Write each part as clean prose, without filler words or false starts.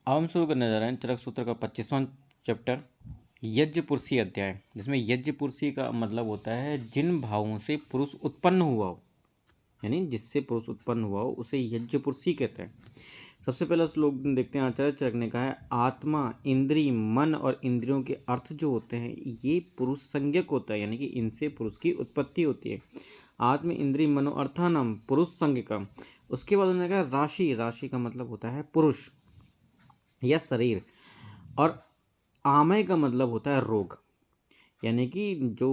अब हम शुरू करने जा रहे हैं चरक सूत्र का 25वां चैप्टर यज्ञपुरुषी अध्याय, जिसमें यज्ञपुरुषी का मतलब होता है जिन भावों से पुरुष उत्पन्न हुआ हो, यानी जिससे पुरुष उत्पन्न हुआ हो उसे यज्ञपुरुषी कहते हैं। सबसे पहला श्लोक देखते हैं। आचार्य चरक ने कहा है, आत्मा, इंद्री, मन और इंद्रियों के अर्थ जो होते हैं ये पुरुष संज्ञक होता है, यानी कि इनसे पुरुष की उत्पत्ति होती है। आत्म, इंद्री, मनो अर्थानाम पुरुष संज्ञकम। उसके बाद उन्होंने कहा राशि, राशि का मतलब होता है पुरुष या शरीर, और आमय का मतलब होता है रोग, यानी कि जो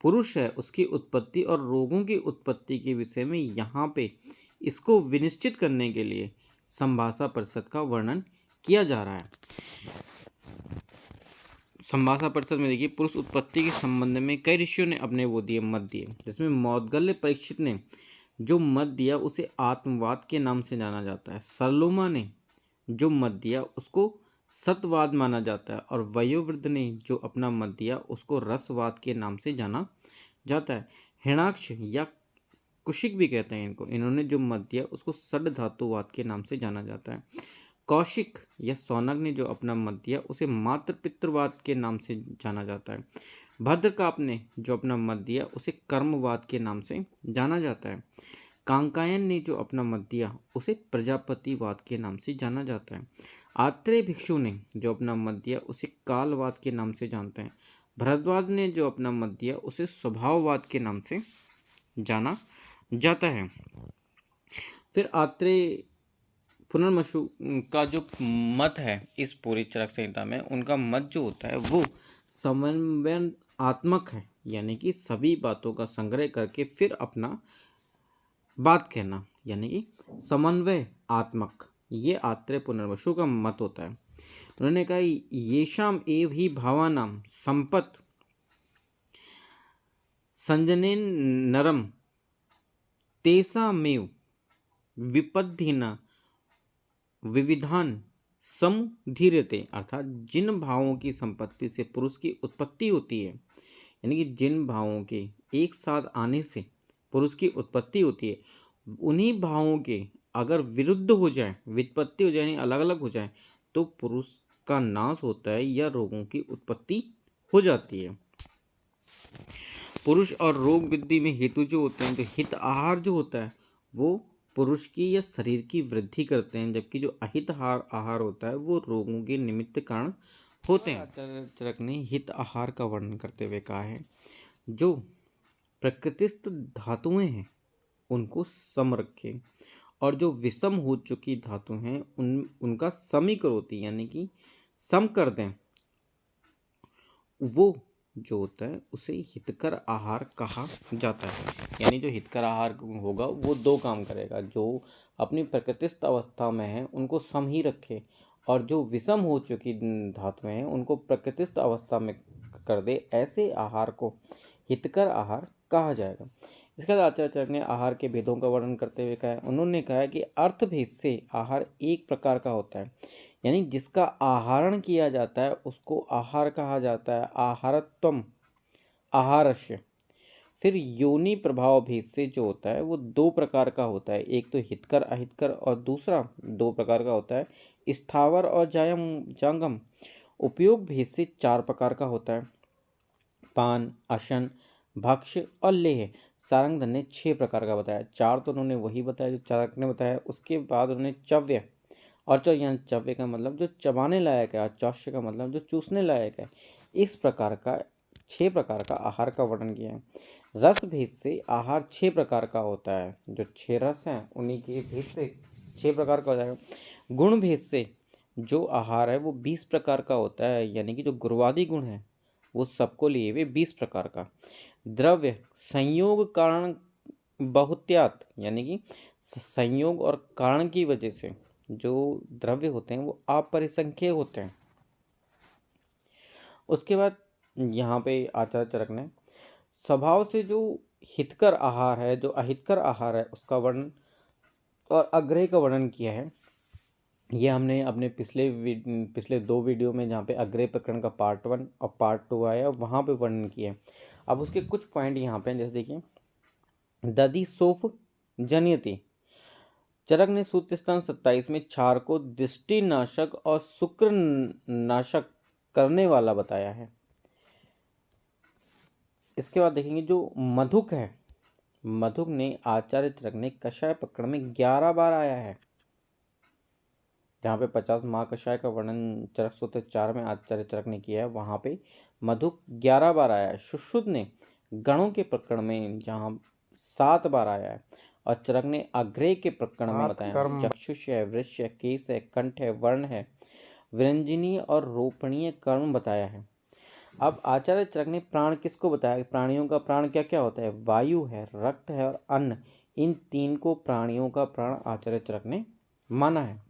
पुरुष है उसकी उत्पत्ति और रोगों की उत्पत्ति के विषय में यहाँ पे इसको विनिश्चित करने के लिए संभाषा परिषद का वर्णन किया जा रहा है। संभाषा परिषद में देखिए, पुरुष उत्पत्ति के संबंध में कई ऋषियों ने अपने वो दिए मत दिए, जिसमें मौद्गल्य परीक्षित ने जो मत दिया उसे आत्मवाद के नाम से जाना जाता है। सरलोमा ने जो मत दिया उसको सतवाद माना जाता है, और वयोवृद्ध ने जो अपना मत दिया उसको रसवाद के नाम से जाना जाता है। हिरणाक्ष या कुशिक भी कहते हैं इनको, इन्होंने जो मत दिया उसको षड धातुवाद के नाम से जाना जाता है। कौशिक या सौनक ने जो अपना मत दिया उसे मातृ पितृवाद के नाम से जाना जाता है। भद्रकाप ने जो अपना मत दिया उसे कर्मवाद के नाम से जाना जाता है। कांकायन ने जो अपना मत दिया उसे प्रजापतिवाद के नाम से जाना जाता है। आत्रेय भिक्षु ने जो अपना मत दिया उसे कालवाद के नाम से जानते हैं। भरद्वाज ने जो अपना मत दिया उसे स्वभाववाद के नाम से जाना जाता है। फिर आत्रेय पुनर्वसु का जो मत है इस पूरी चरक संहिता में, उनका मत जो होता है वो समन्वयात्मक है, यानी कि सभी बातों का संग्रह करके फिर अपना बात कहना, यानी कि समन्वय आत्मक, ये आत्रेय पुनर्वसु का मत होता है। उन्होंने कहा येषाम एव ही भावानाम संपत संजनेन नरम तेषामेव विपद्धिना विविधान समधीर्यते, अर्थात जिन भावों की संपत्ति से पुरुष की उत्पत्ति होती है, यानी कि जिन भावों के एक साथ आने से पुरुष की उत्पत्ति होती है, उन्हीं भावों के अगर विरुद्ध हो जाए, विपत्ति हो जाए, यानी अलग अलग हो जाए, तो पुरुष का नाश होता है या रोगों की उत्पत्ति हो जाती है। पुरुष और रोग वृद्धि में हेतु जो होते हैं, तो हित आहार जो होता है वो पुरुष की या शरीर की वृद्धि करते हैं, जबकि जो अहित आहार होता है वो रोगों के निमित्त कारण होते हैं। आचार्य चरक ने हित आहार का वर्णन करते हुए कहा है, जो प्रकृतिस्थ धातुएं हैं उनको सम रखें, और जो विषम हो चुकी धातु हैं उनका समीकरोति, यानी कि सम कर दें, वो जो होता है उसे हितकर आहार कहा जाता है। यानी जो हितकर आहार होगा वो दो काम करेगा, जो अपनी प्रकृतिस्थ अवस्था में है उनको सम ही रखे, और जो विषम हो चुकी धातुएं हैं उनको प्रकृतिस्थ अवस्था में कर दे, ऐसे आहार को हितकर आहार कहा जाएगा। इसके बाद आचार्य चरक ने आहार के भेदों का वर्णन करते हुए कहा है, उन्होंने कहा है कि अर्थ भेद से आहार एक प्रकार का होता है, यानी जिसका आहरण किया जाता है उसको आहार कहा जाता है, आहारत्वम आहारस्य। फिर योनि प्रभाव भेद से जो होता है वो दो प्रकार का होता है, एक तो हितकर अहितकर, और दूसरा दो प्रकार का होता है स्थावर और जांगम। उपयोग भेद से चार प्रकार का होता है, पान, अशन, भक्ष्य और लेह। सारंगधर ने 6 प्रकार का बताया, 4 तो उन्होंने वही बताया जो चारक ने बताया। उसके बाद उन्होंने चव्य और चव्य का मतलब जो चबाने लायक है, और चौष्य का मतलब जो चूसने लायक है, इस प्रकार का 6 प्रकार का आहार का वर्णन किया है। रस भेद से आहार 6 प्रकार का होता है, जो 6 रस हैं उन्हीं के भेद से 6 प्रकार का हो जाएगा। गुण भेद से जो आहार है वो 20 प्रकार का होता है, यानी कि जो गुरुवादी गुण है वो सबको लिए हुए 20 प्रकार का। द्रव्य संयोग कारण बहुत्यात, यानी कि संयोग और कारण की वजह से जो द्रव्य होते हैं वो अपरिसंख्य होते हैं। उसके बाद यहाँ पे आचार्य चरक ने स्वभाव से जो हितकर आहार है, जो अहितकर आहार है, उसका वर्णन और अग्रह का वर्णन किया है। ये हमने अपने पिछले 2 वीडियो में, जहाँ पे अग्रह प्रकरण का पार्ट 1 और पार्ट 2 आया, वहाँ पे वर्णन किया है। अब उसके कुछ पॉइंट यहाँ पे, जैसे देखिए, दधि सोफ जनियति, चरक ने सूत्र स्थान 27 में क्षार को दृष्टिनाशक और शुक्र नाशक करने वाला बताया है। इसके बाद देखेंगे जो मधुक है, मधुक ने आचार्य चरक ने कषाय प्रकरण में 11 बार आया है। जहाँ पे 50 महाकषाय का वर्णन चरक सूत्र 4 में आचार्य चरक ने किया है, वहाँ पे मधुक 11 बार आया है। सुश्रुत ने गणों के प्रकरण में जहाँ 7 बार आया है, और चरक ने अग्रेय के प्रकरण में बताया चक्षुष है, वृक्ष है, केस है, कंठ है, वर्ण है, व्यंजनीय और रोपणीय कर्म बताया है। अब आचार्य चरक ने प्राण किसको बताया? प्राणियों का प्राण क्या क्या होता है? वायु है, रक्त है और अन्न। इन 3 को प्राणियों का प्राण आचार्य चरक ने माना है।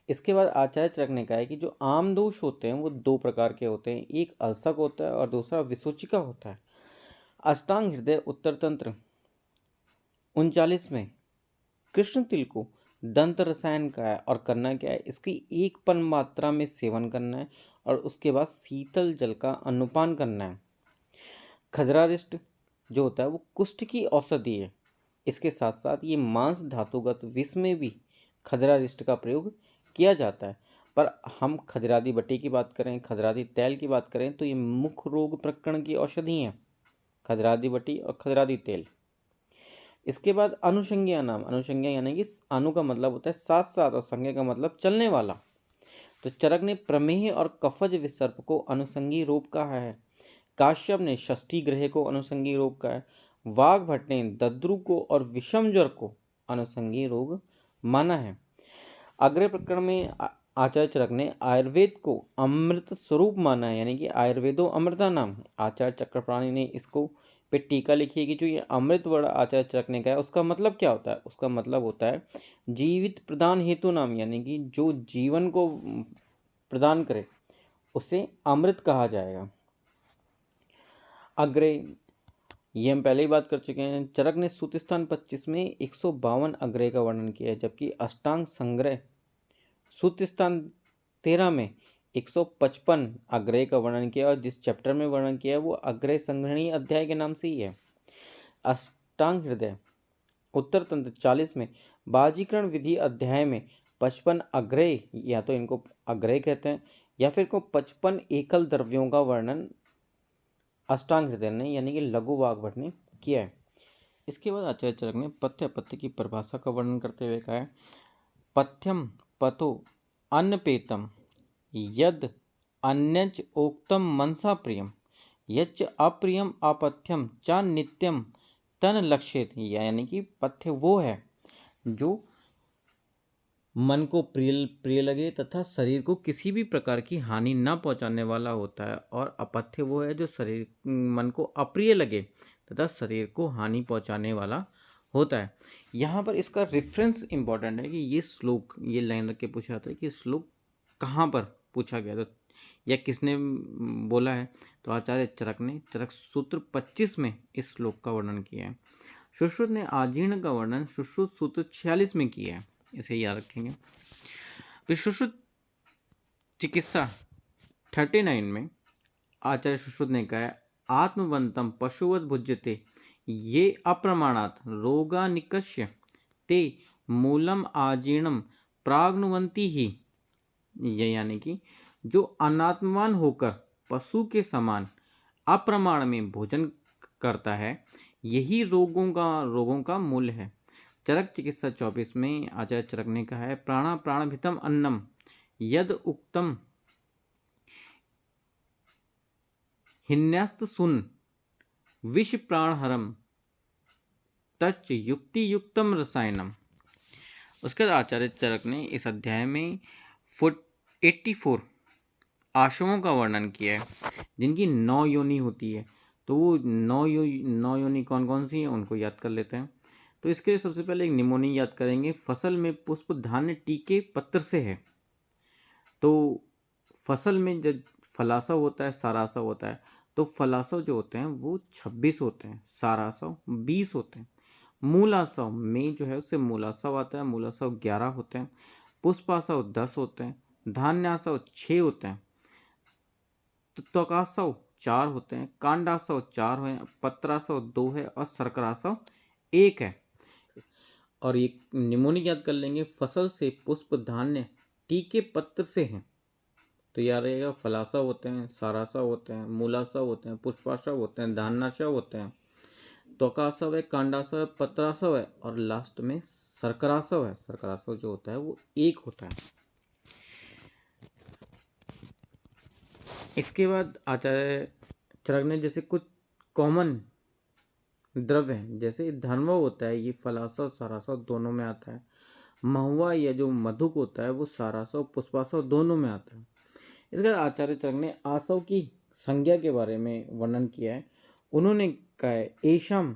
इसके बाद आचार्य चरक ने कहा है कि जो आम दोष होते हैं वो 2 प्रकार के होते हैं, एक अल्सक होता है और दूसरा विसूचिका होता है। अष्टांग हृदय उत्तर तंत्र 39 में कृष्ण तिल को दंत रसायन का है, और करना क्या है, इसकी 1 पन मात्रा में सेवन करना है और उसके बाद शीतल जल का अनुपान करना है। खजरारिष्ट जो होता है वो कुष्ठ की औषधि है। इसके साथ साथ ये मांस धातुगत विष में भी खजरारिष्ट का प्रयोग किया जाता है। पर हम खजरादी बटी की बात करें, खजरादी तेल की बात करें, तो ये मुख्य रोग प्रकरण की औषधि हैं, खजरादी बटी और खजरादी तेल। इसके बाद अनुसंज्ञा नाम, अनुसंज्ञा यानी कि अनु का मतलब होता है साथ साथ और संज्ञा का मतलब चलने वाला। तो चरक ने प्रमेह और कफज विसर्प को अनुसंगी रूप कहा है। काश्यप ने षष्ठी ग्रह को अनुसंगी रोग कहा है। वाघभट्ट ने दद्रु को और विषम ज्वर को अनुसंगी रोग माना है। अग्रय प्रकरण में आचार्य चरक ने आयुर्वेद को अमृत स्वरूप माना है, यानी कि आयुर्वेदो अमृता नाम। आचार्य चक्रपाणी ने इसको पे टीका लिखी है कि जो ये अमृत वर्ण आचार्य चरक ने कहा है उसका मतलब क्या होता है? उसका मतलब होता है जीवित प्रदान हेतु नाम, यानी कि जो जीवन को प्रदान करे उसे अमृत कहा जाएगा। अग्रय ये हम पहले ही बात कर चुके हैं। चरक ने सूत्र स्थान 25 में 152 अग्रय का वर्णन किया है, जबकि अष्टांग संग्रह सूत्र स्थान 13 में 155 अग्रय का वर्णन किया, और जिस चैप्टर में वर्णन किया है वो अग्रय संग्रहणी अध्याय के नाम से ही है। अष्टांग हृदय उत्तर तंत्र 40 में बाजीकरण विधि अध्याय में 55 अग्रय, या तो इनको अग्रय कहते हैं या फिर को 55 एकल द्रव्यों का वर्णन अष्टांग हृदय ने यानी कि लघु वाग्भट ने किया है। इसके बाद आचार्य चरक ने पथ्य अपत्य की परिभाषा का वर्णन करते हुए कहा है, पथ्यम पथो अन्नपेतम यद अन्यच ओक्तम मनसा प्रियम यच्च अप्रियम अपथ्यम च नित्यम तन लक्ष्येत। यानी कि पथ्य वो है जो मन को प्रिय लगे तथा शरीर को किसी भी प्रकार की हानि न पहुंचाने वाला होता है, और अपथ्य वो है जो शरीर मन को अप्रिय लगे तथा शरीर को हानि पहुंचाने वाला होता है। यहाँ पर इसका रेफरेंस इंपॉर्टेंट है कि ये श्लोक, ये लाइन रख के पूछा जाता है कि श्लोक कहाँ पर पूछा गया था या किसने बोला है, तो आचार्य चरक ने चरक सूत्र 25 में इस श्लोक का वर्णन किया है। सुश्रुत ने आजीर्ण का वर्णन सुश्रुत सूत्र 46 में किया है, इसे याद रखेंगे। फिर सुश्रुत चिकित्सा 39 में आचार्य सुश्रुत ने कहा है, आत्मवंतम पशुवत भुज्यते ये अप्रमाणात रोगानिकस्य ते मूलम आजीर्णम प्राग्नुवंती ही। ये यानी कि जो अनात्मवान होकर पशु के समान अप्रमाण में भोजन करता है यही रोगों का मूल है। चरक चिकित्सा 24 में आचार्य चरक ने कहा है, प्राणा प्राणभितम अन्नम यद उक्तम हिन्यास्त सुन विष प्राणहरम तच्च युक्ति युक्तम रसायनम। उसके बाद आचार्य चरक ने इस अध्याय में 84 आश्रमों का वर्णन किया है जिनकी 9 योनि होती है। तो वो 9 योनि कौन कौन सी हैं उनको याद कर लेते हैं। तो इसके लिए सबसे पहले एक निमोनी याद करेंगे। फसल में पुष्प धान्य टीके पत्र से है। तो फसल में जब फलासव होता है, सारासव होता है, तो फलासव जो होते हैं वो 26 होते हैं, सारासव 20 होते हैं। मूलासव में जो है उससे मूलासव आता है, मूलासव 11 होते हैं। पुष्पासव 10 होते हैं। धान्यासव 6 होते हैं। त्वकासव 4 होते हैं। कांडासव 4 है। पत्रासव 2 है और शर्करासव 1 है। और ये निमोनिक याद कर लेंगे, फसल से पुष्प धान्य टीके पत्र से हैं। तो याद रहेगा फलाशव होते हैं, साराशव होते हैं, मूलाशव होते हैं, पुष्पाशव होते हैं, धान्याशव होते हैं, त्वकाशव है, कांडाशव है, पत्राशव है और लास्ट में शर्कराशव है। शर्कराशव जो होता है वो एक होता है। इसके बाद आचार्य चरक ने जैसे कुछ कॉमन द्रव्य हैं, जैसे धर्म होता है ये फलाशव साराशव दोनों में आता है। महुआ या जो मधुक होता है वो साराशव पुष्पाशव दोनों में आता है। इसके बाद आचार्य चरक ने आशव की संज्ञा के बारे में वर्णन किया है। उन्होंने कहा है एशम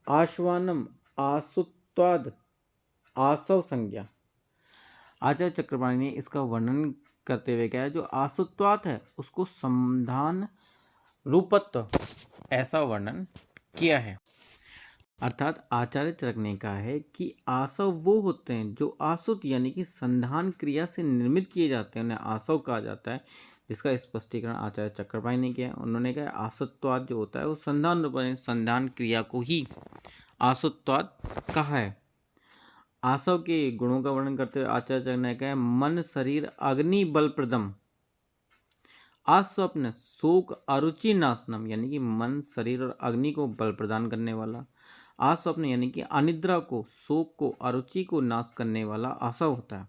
आश्वानम आसुत्वाद आसव संज्ञा। आचार्य चक्रपाणी ने इसका वर्णन करते हुए कहा है जो आसुत्वात है उसको संधान रूपत्व ऐसा वर्णन किया है। अर्थात आचार्य चरक ने कहा है कि आसव वो होते हैं जो आसुत यानी कि संधान क्रिया से निर्मित किए जाते हैं, उन्हें आसव कहा जाता है, जिसका स्पष्टीकरण आचार्य चक्रपाणी ने किया। उन्होंने कहा आसुत्वाद जो होता है वो संधान रूप संधान क्रिया को ही आसुत्वाद कहा है। आसव के गुणों का वर्णन करते हुए आचार्य चरक ने कहा मन शरीर अग्नि बल प्रदम आस्वप्न शोक अरुचि नाशनम, यानी कि मन शरीर और अग्नि को बल प्रदान करने वाला। आस्वप्न यानी कि अनिद्रा को, शोक को, अरुचि को नाश करने वाला आसव होता है।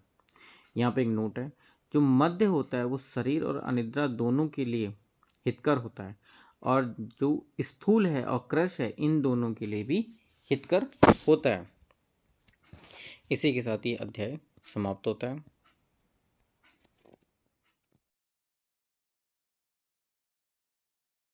यहाँ पे एक नोट है, जो मध्य होता है वो शरीर और अनिद्रा दोनों के लिए हितकर होता है और जो स्थूल है और क्रश है इन दोनों के लिए भी हितकर होता है। इसी के साथ ही अध्याय समाप्त होता है।